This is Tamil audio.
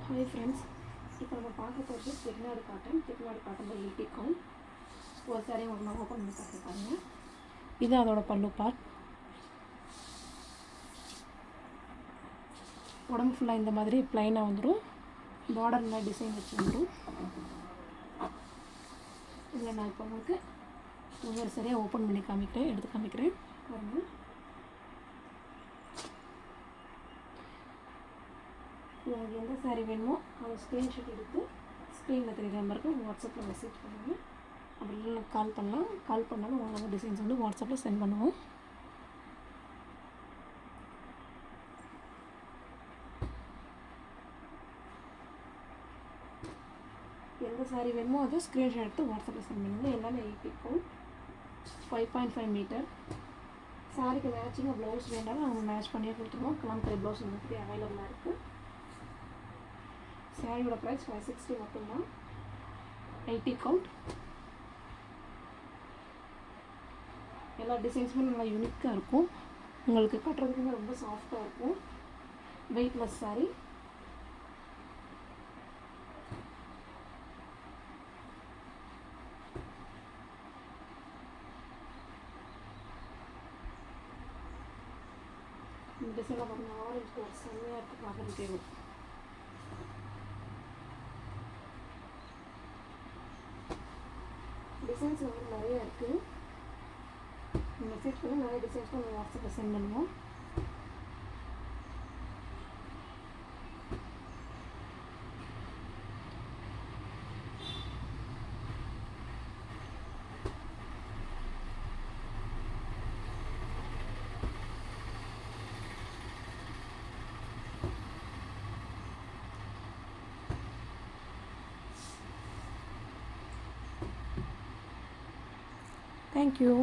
ஹாய் ஃப்ரெண்ட்ஸ், இப்போ நம்ம பார்க்க போகிறது செட்டிநாடு காட்டன் எயிட்டிக்கும் ஒரு சாரி ஒன்று ஓப்பன் பண்ணி பார்த்துருக்காங்க. இது அதோட பல்லு பார்ட். உடம்பு ஃபுல்லாக இந்த மாதிரி ப்ளைனாக வந்துடும். பார்டரில் டிசைன் வச்சு வந்துடும். இதில் நான் இப்போ உங்களுக்கு ஒவ்வொரு சரியாக ஓப்பன் பண்ணி எடுத்து காமிக்கிறேன் பாருங்கள். உங்களுக்கு எந்த சாரீ வேணுமோ அதை ஸ்க்ரீன்ஷாட் எடுத்து ஸ்க்ரீனில் தெரியுற நம்பருக்கு வாட்ஸ்அப்பில் மெசேஜ் பண்ணுங்கள். அப்படி இல்லைன்னா கால் பண்ணாலும் உங்களுக்கு டிசைன்ஸ் வந்து வாட்ஸ்அப்பில் சென்ட் பண்ணுவோம். எந்த சாரீ வேணுமோ அதை ஸ்க்ரீன்ஷாட் எடுத்து வாட்ஸ்அப்பில் சென்ட் பண்ணுங்கள். எல்லாமே 8 இருக்கும். 5.5 மீட்டர். சாரிக்கு மேட்சிங்காக ப்ளவுஸ் வேண்டாலும் அவங்க மேட்ச் பண்ணியே கொடுத்துருவோம். கலம்கரி ப்ளவுஸ் உங்களுக்கு அவைலபிளாக இருக்குது. சாரியோட ப்ரைஸ் 560 மட்டும்தான். 80 கவுண்ட். எல்லா டிசைன்ஸுமே நல்லா யூனிக்காக இருக்கும். உங்களுக்கு கட்டுறதுக்குமே ரொம்ப சாஃப்டாக இருக்கும். Weightless sorry. இந்த டிசைனில் பார்த்தீங்கன்னா ஆரஞ்சு கலர் செம்மையாக இருக்குது பார்க்குறதுக்கே. டிசைன்ஸ் வந்து நிறைய இருக்குது. மெசேஜ் பண்ணி நிறைய டிசைன்ஸ் நம்ம வாட்ஸ்அப்பில் சென்ட் பண்ணுவோம். Thank you.